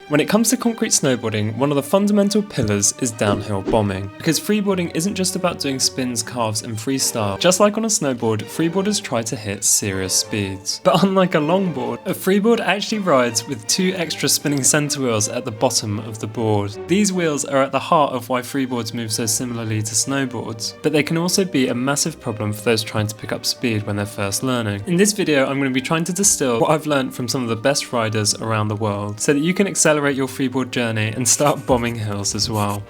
When it comes to concrete snowboarding, one of the fundamental pillars is downhill bombing. Because freeboarding isn't just about doing spins, carves and freestyle. Just like on a snowboard, freeboarders try to hit serious speeds. But unlike a longboard, a freeboard actually rides with 2 extra spinning center wheels at the bottom of the board. These wheels are at the heart of why freeboards move so similarly to snowboards, but they can also be a massive problem for those trying to pick up speed when they're first learning. In this video, I'm going to be trying to distill what I've learned from some of the best riders around the world, so that you can accelerate your freeboard journey and start bombing hills as well.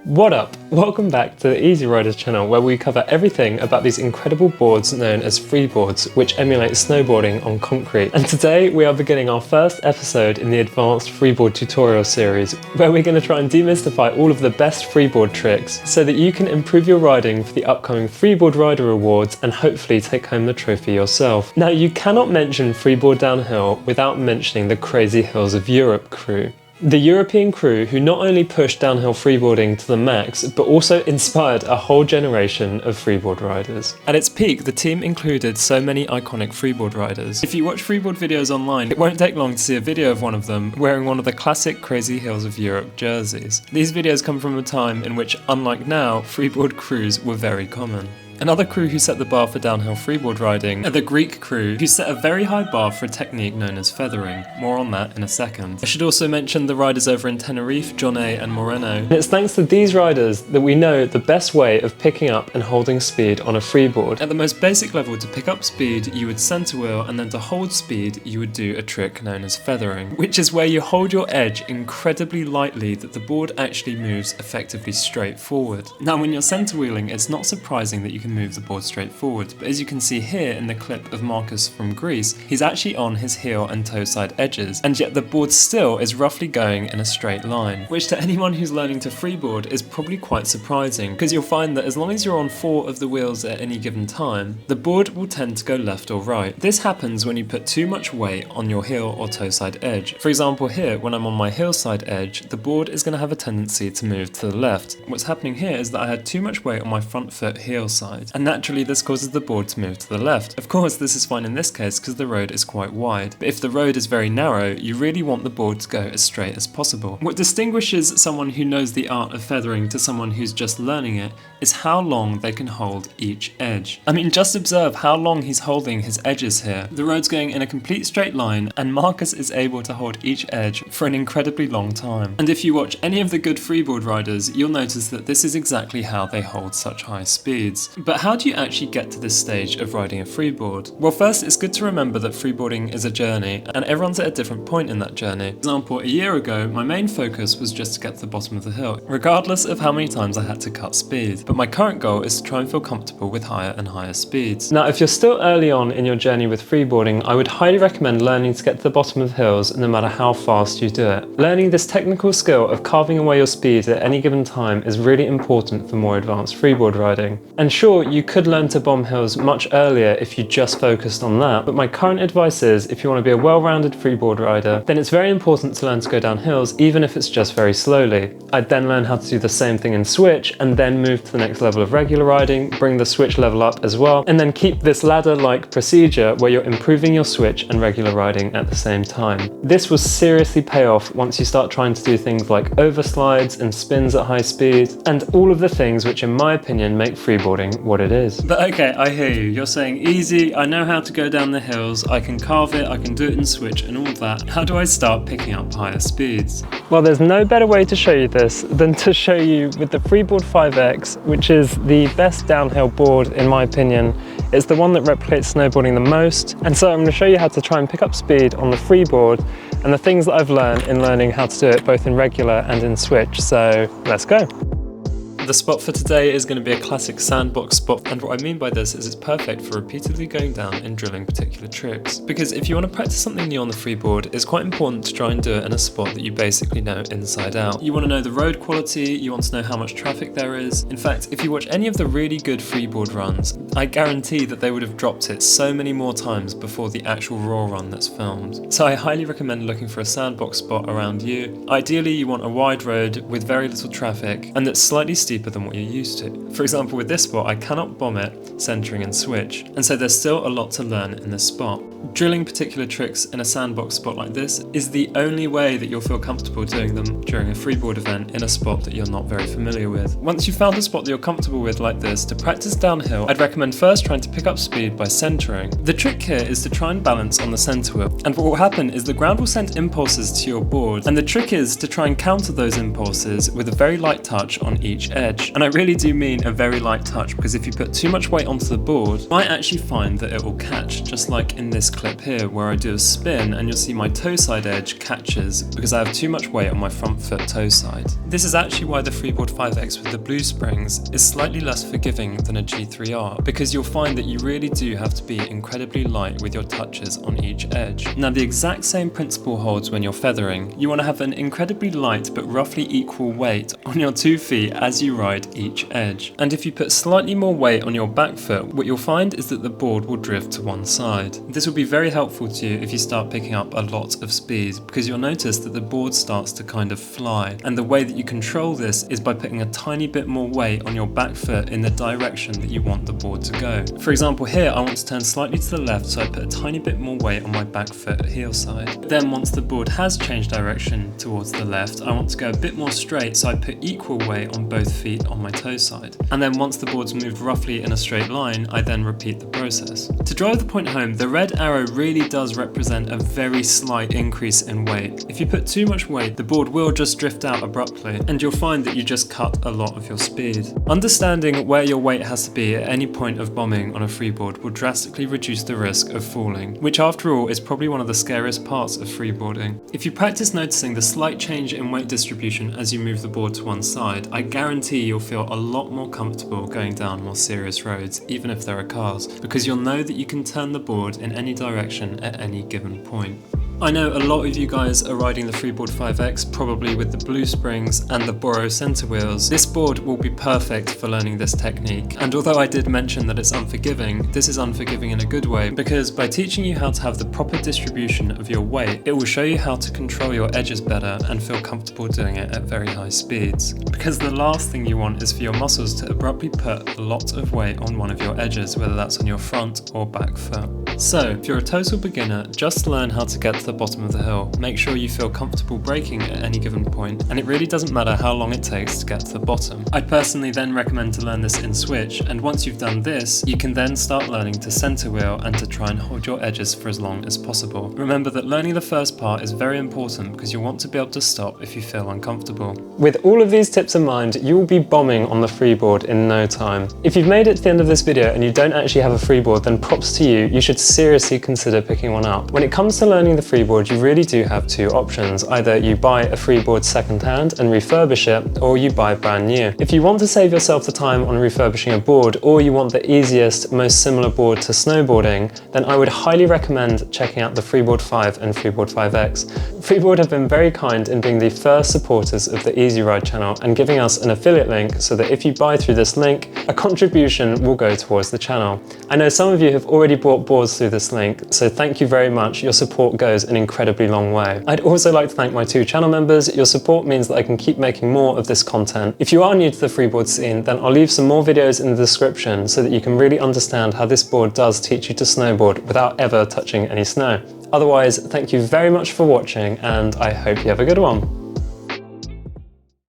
What up? Welcome back to the Easy Riders channel, where we cover everything about these incredible boards known as freeboards, which emulate snowboarding on concrete. And today we are beginning our first episode in the advanced freeboard tutorial series, where we're going to try and demystify all of the best freeboard tricks so that you can improve your riding for the upcoming Freeboard Rider Awards and hopefully take home the trophy yourself. Now, you cannot mention freeboard downhill without mentioning the Crazy Hills of Europe crew. The European crew who not only pushed downhill freeboarding to the max, but also inspired a whole generation of freeboard riders. At its peak, the team included so many iconic freeboard riders. If you watch freeboard videos online, it won't take long to see a video of one of them wearing one of the classic Crazy Hills of Europe jerseys. These videos come from a time in which, unlike now, freeboard crews were very common. Another crew who set the bar for downhill freeboard riding are the Greek crew, who set a very high bar for a technique known as feathering. More on that in a second. I should also mention the riders over in Tenerife, Jonet and Moreno. And it's thanks to these riders that we know the best way of picking up and holding speed on a freeboard. At the most basic level, to pick up speed, you would center wheel, and then to hold speed, you would do a trick known as feathering, which is where you hold your edge incredibly lightly that the board actually moves effectively straight forward. Now, when you're center wheeling, it's not surprising that you can move the board straight forward, but as you can see here in the clip of Marcus from Greece, he's actually on his heel and toe side edges, and yet the board still is roughly going in a straight line, which to anyone who's learning to freeboard is probably quite surprising, because you'll find that as long as you're on 4 of the wheels at any given time, the board will tend to go left or right. This happens when you put too much weight on your heel or toe side edge. For example, here, when I'm on my heel side edge, the board is going to have a tendency to move to the left. What's happening here is that I had too much weight on my front foot heel side, and naturally this causes the board to move to the left. Of course, this is fine in this case because the road is quite wide, but if the road is very narrow, you really want the board to go as straight as possible. What distinguishes someone who knows the art of feathering to someone who's just learning it is how long they can hold each edge. I mean, just observe how long he's holding his edges here. The road's going in a complete straight line, and Marcus is able to hold each edge for an incredibly long time. And if you watch any of the good freeboard riders, you'll notice that this is exactly how they hold such high speeds. But how do you actually get to this stage of riding a freeboard? Well, first, it's good to remember that freeboarding is a journey, and everyone's at a different point in that journey. For example, a year ago, my main focus was just to get to the bottom of the hill, regardless of how many times I had to cut speed. But my current goal is to try and feel comfortable with higher and higher speeds. Now, if you're still early on in your journey with freeboarding, I would highly recommend learning to get to the bottom of hills no matter how fast you do it. Learning this technical skill of carving away your speed at any given time is really important for more advanced freeboard riding. And sure, you could learn to bomb hills much earlier if you just focused on that, but my current advice is, if you want to be a well-rounded freeboard rider, then it's very important to learn to go down hills, even if it's just very slowly. I'd then learn how to do the same thing in switch, and then move to the next level of regular riding, bring the switch level up as well, and then keep this ladder-like procedure where you're improving your switch and regular riding at the same time. This will seriously pay off once you start trying to do things like overslides and spins at high speed, and all of the things which in my opinion make freeboarding what it is. But okay, I hear you. You're saying, easy, I know how to go down the hills, I can carve it, I can do it in switch and all that. How do I start picking up higher speeds? Well, there's no better way to show you this than to show you with the Freeboard 5X, which is the best downhill board in my opinion. It's the one that replicates snowboarding the most. And so I'm going to show you how to try and pick up speed on the freeboard and the things that I've learned in learning how to do it both in regular and in switch. So let's go. The spot for today is going to be a classic sandbox spot, and what I mean by this is it's perfect for repeatedly going down and drilling particular tricks. Because if you want to practice something new on the freeboard, it's quite important to try and do it in a spot that you basically know inside out. You want to know the road quality, you want to know how much traffic there is. In fact, if you watch any of the really good freeboard runs, I guarantee that they would have dropped it so many more times before the actual raw run that's filmed. So I highly recommend looking for a sandbox spot around you. Ideally, you want a wide road with very little traffic and that's slightly steep steeper than what you're used to. For example, with this spot, I cannot bomb it, centering and switch, and so there's still a lot to learn in this spot. Drilling particular tricks in a sandbox spot like this is the only way that you'll feel comfortable doing them during a freeboard event in a spot that you're not very familiar with. Once you've found a spot that you're comfortable with like this, to practice downhill, I'd recommend first trying to pick up speed by centering. The trick here is to try and balance on the center wheel, and what will happen is the ground will send impulses to your board, and the trick is to try and counter those impulses with a very light touch on each edge. And I really do mean a very light touch, because if you put too much weight onto the board, you might actually find that it will catch, just like in this clip here where I do a spin and you'll see my toe side edge catches because I have too much weight on my front foot toe side. This is actually why the Freeboard 5X with the blue springs is slightly less forgiving than a G3R, because you'll find that you really do have to be incredibly light with your touches on each edge. Now the exact same principle holds when you're feathering. You want to have an incredibly light but roughly equal weight on your 2 feet as you ride each edge. And if you put slightly more weight on your back foot, what you'll find is that the board will drift to one side. This will be very helpful to you if you start picking up a lot of speed, because you'll notice that the board starts to kind of fly, and the way that you control this is by putting a tiny bit more weight on your back foot in the direction that you want the board to go. For example, here I want to turn slightly to the left, so I put a tiny bit more weight on my back foot heel side. Then once the board has changed direction towards the left, I want to go a bit more straight, so I put equal weight on both feet on my toe side. And then once the board's moved roughly in a straight line, I then repeat the process. To drive the point home, the red arrow really does represent a very slight increase in weight. If you put too much weight, the board will just drift out abruptly, and you'll find that you just cut a lot of your speed. Understanding where your weight has to be at any point of bombing on a freeboard will drastically reduce the risk of falling, which after all is probably one of the scariest parts of freeboarding. If you practice noticing the slight change in weight distribution as you move the board to one side, I guarantee you'll feel a lot more comfortable going down more serious roads, even if there are cars, because you'll know that you can turn the board in any direction at any given point. I know a lot of you guys are riding the Freeboard 5X, probably with the blue springs and the Boro center wheels. This board will be perfect for learning this technique, and although I did mention that it's unforgiving, this is unforgiving in a good way, because by teaching you how to have the proper distribution of your weight, it will show you how to control your edges better and feel comfortable doing it at very high speeds. Because the last thing you want is for your muscles to abruptly put a lot of weight on one of your edges, whether that's on your front or back foot. So, if you're a total beginner, just learn how to get to the bottom of the hill. Make sure you feel comfortable braking at any given point, and it really doesn't matter how long it takes to get to the bottom. I'd personally then recommend to learn this in switch, and once you've done this, you can then start learning to center wheel and to try and hold your edges for as long as possible. Remember that learning the first part is very important because you'll want to be able to stop if you feel uncomfortable. With all of these tips in mind, you will be bombing on the freeboard in no time. If you've made it to the end of this video and you don't actually have a freeboard, then props to you. You should seriously consider picking one up. When it comes to learning the freeboard, you really do have two options. Either you buy a freeboard secondhand and refurbish it, or you buy brand new. If you want to save yourself the time on refurbishing a board, or you want the easiest, most similar board to snowboarding, then I would highly recommend checking out the Freeboard 5 and Freeboard 5X. Freeboard have been very kind in being the first supporters of the Easy Ride channel and giving us an affiliate link so that if you buy through this link, a contribution will go towards the channel. I know some of you have already bought boards through this link, so thank you very much. Your support goes an incredibly long way. I'd also like to thank my 2 channel members. Your support means that I can keep making more of this content. If you are new to the freeboard scene, then I'll leave some more videos in the description so that you can really understand how this board does teach you to snowboard without ever touching any snow. Otherwise, thank you very much for watching, and I hope you have a good one.